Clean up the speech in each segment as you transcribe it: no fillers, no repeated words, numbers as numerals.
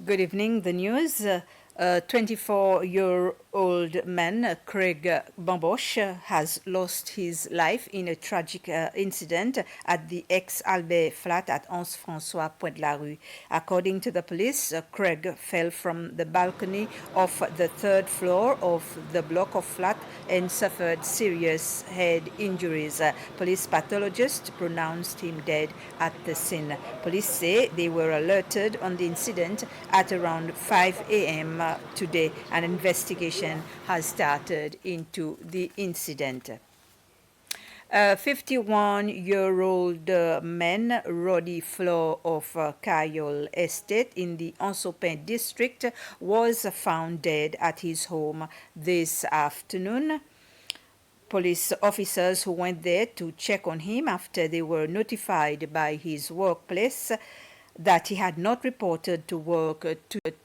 Good evening. The news. A 24-year-old man, Craig Bamboche, has lost his life in a tragic incident at the ex-Albert flat at 11 François Pointe-la-Rue. According to the police, Craig fell from the balcony of the third floor of the block of flat and suffered serious head injuries. Police pathologists pronounced him dead at the scene. Police say they were alerted on the incident at around 5 a.m. Today. An investigation has started into the incident. A 51-year-old man, Roddy Flo of Cayol Estate in the Ansopin district, was found dead at his home this afternoon. Police officers who went there to check on him after they were notified by his workplace that he had not reported to work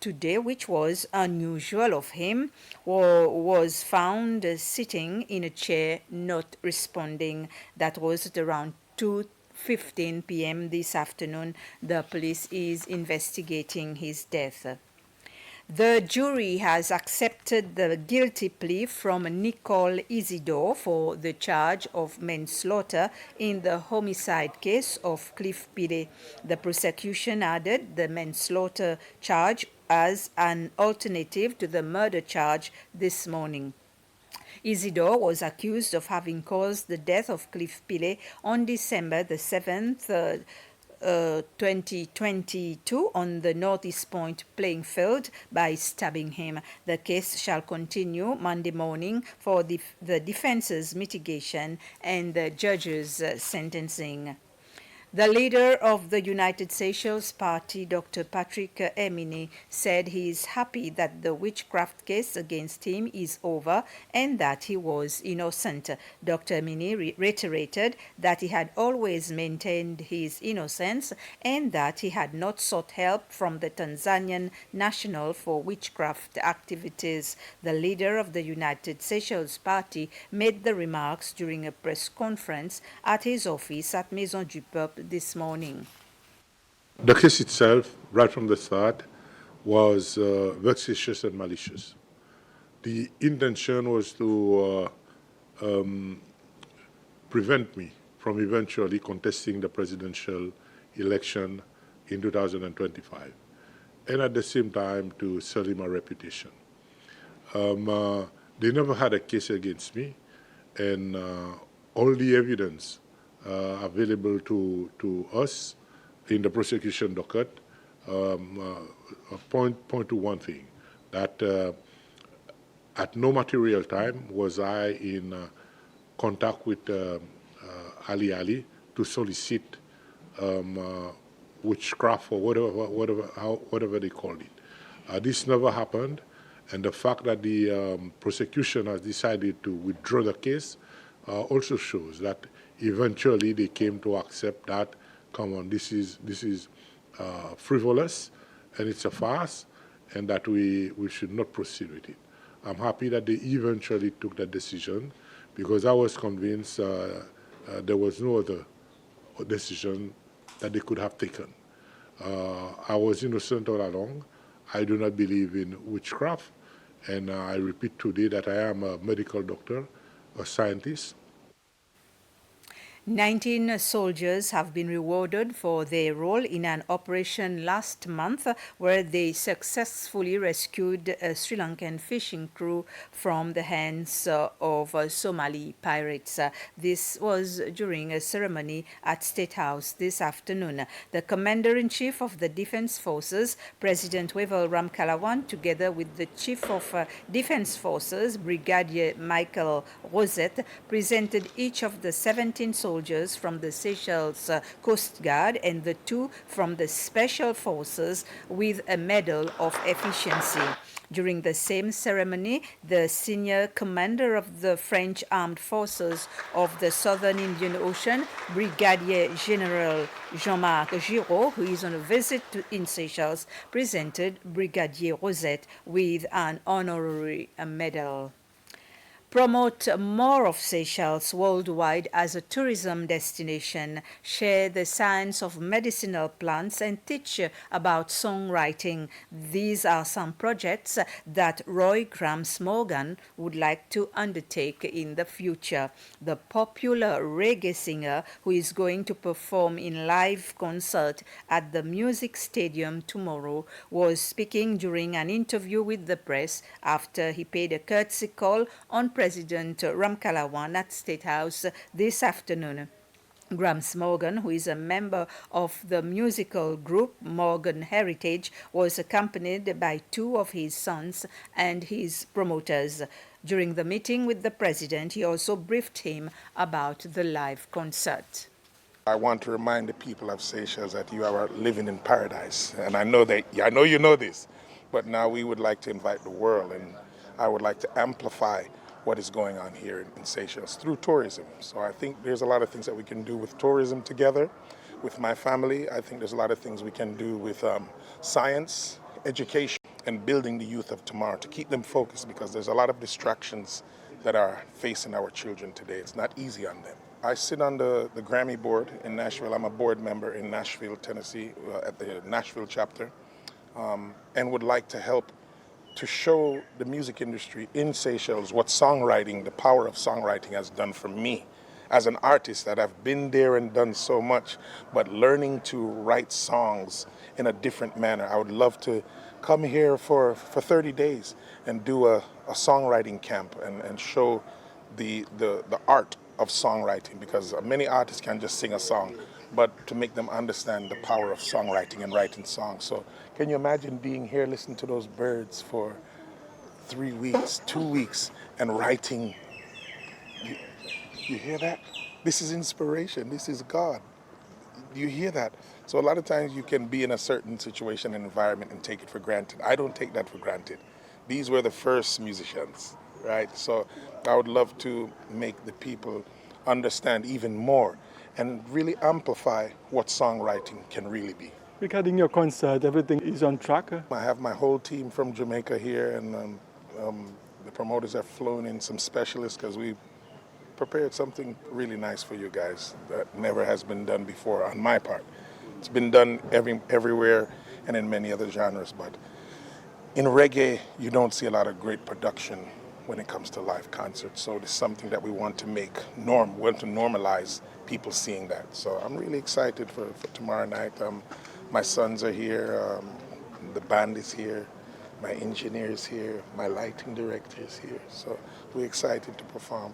today, which was unusual of him, or was found sitting in a chair not responding. That was at around 2:15 p.m. this afternoon. The police is investigating his death. The jury has accepted the guilty plea from Nicole Isidore for the charge of manslaughter in the homicide case of Cliff Pide. The prosecution added the manslaughter charge as an alternative to the murder charge this morning. Isidore was accused of having caused the death of Cliff Pile on December the 7th, 2022 on the Northeast Point playing field by stabbing him. The case shall continue Monday morning for the defense's mitigation and the judge's sentencing. The leader of the United Seychelles Party, Dr. Patrick Emini, said he is happy that the witchcraft case against him is over and that he was innocent. Dr. Emini reiterated that he had always maintained his innocence and that he had not sought help from the Tanzanian National for Witchcraft Activities. The leader of the United Seychelles Party made the remarks during a press conference at his office at Maison du Peuple this morning. The case itself, right from the start, was vexatious and malicious. The intention was to prevent me from eventually contesting the presidential election in 2025, and at the same time to sully my reputation. They never had a case against me, and all the evidence available to us in the prosecution docket point to one thing, that at no material time was I in contact with Ali to solicit witchcraft or whatever they called it. This never happened, and the fact that the prosecution has decided to withdraw the case also shows that eventually they came to accept that, come on, this is frivolous and it's a farce, and that we should not proceed with it. I'm happy that they eventually took that decision, because I was convinced there was no other decision that they could have taken. I was innocent all along. I do not believe in witchcraft, and I repeat today that I am a medical doctor, a scientist. 19 soldiers have been rewarded for their role in an operation last month where they successfully rescued a Sri Lankan fishing crew from the hands of Somali pirates. This was during a ceremony at State House this afternoon. The Commander-in-Chief of the Defense Forces, President Wavell Ramkalawan, together with the Chief of Defense Forces, Brigadier Michael Rosette, presented each of the 17 soldiers from the Seychelles Coast Guard and the 2 from the Special Forces with a Medal of Efficiency. During the same ceremony, the senior commander of the French Armed Forces of the Southern Indian Ocean, Brigadier General Jean-Marc Giraud, who is on a visit in Seychelles, presented Brigadier Rosette with an honorary medal. promote more of Seychelles worldwide as a tourism destination, share the science of medicinal plants, and teach about songwriting. These are some projects that Roy Grams-Morgan would like to undertake in the future. The popular reggae singer, who is going to perform in live concert at the Music Stadium tomorrow, was speaking during an interview with the press after he paid a courtesy call on President Ramkalawan at State House this afternoon. Grams Morgan, who is a member of the musical group Morgan Heritage, was accompanied by two of his sons and his promoters. During the meeting with the president, he also briefed him about the live concert. I want to remind the people of Seychelles that you are living in paradise. And I know you know this, but now we would like to invite the world, and I would like to amplify what is going on here in Seychelles through tourism. So I think there's a lot of things that we can do with tourism together. With my family, I think there's a lot of things we can do with science, education, and building the youth of tomorrow to keep them focused, because there's a lot of distractions that are facing our children today. It's not easy on them. I sit on the Grammy board in Nashville. I'm a board member in Nashville, Tennessee, at the Nashville chapter, and would like to help to show the music industry in Seychelles what songwriting, the power of songwriting has done for me as an artist, that I've been there and done so much, but learning to write songs in a different manner. I would love to come here for 30 days and do a songwriting camp and show the art of songwriting, because many artists can just sing a song, but to make them understand the power of songwriting and writing songs. So can you imagine being here, listening to those birds for 3 weeks, 2 weeks, and writing? You hear that? This is inspiration. This is God. You hear that? So a lot of times you can be in a certain situation and environment and take it for granted. I don't take that for granted. These were the first musicians, right? So I would love to make the people understand even more and really amplify what songwriting can really be. Regarding your concert, everything is on track? I have my whole team from Jamaica here, and the promoters have flown in some specialists because we prepared something really nice for you guys that never has been done before on my part. It's been done everywhere and in many other genres, but in reggae, you don't see a lot of great production when it comes to live concerts. So it's something that we want to normalize people seeing that. So I'm really excited for tomorrow night. My sons are here, the band is here, my engineer is here, my lighting director is here. So we're excited to perform.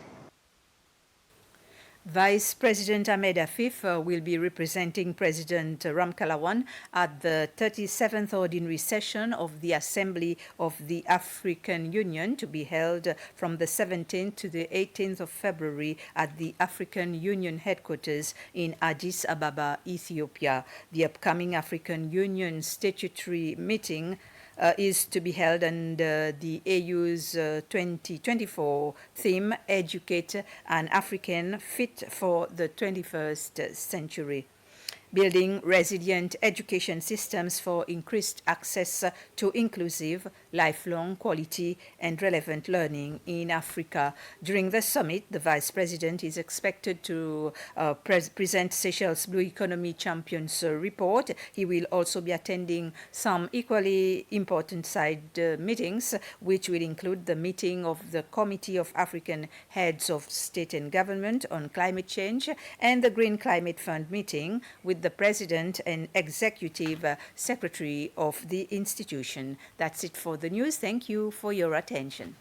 Vice President Ahmed Afif will be representing President Ramkalawan at the 37th ordinary session of the Assembly of the African Union, to be held from the 17th to the 18th of February at the African Union headquarters in Addis Ababa, Ethiopia. The upcoming African Union statutory meeting is to be held under the AU's 2024 theme, Educate an African Fit for the 21st Century. Building resilient education systems for increased access to inclusive, lifelong, quality, and relevant learning in Africa. During the summit, the Vice President is expected to present Seychelles Blue Economy Champions report. He will also be attending some equally important side meetings, which will include the meeting of the Committee of African Heads of State and Government on Climate Change and the Green Climate Fund meeting with the President and Executive Secretary of the institution. That's it for the news. Thank you for your attention.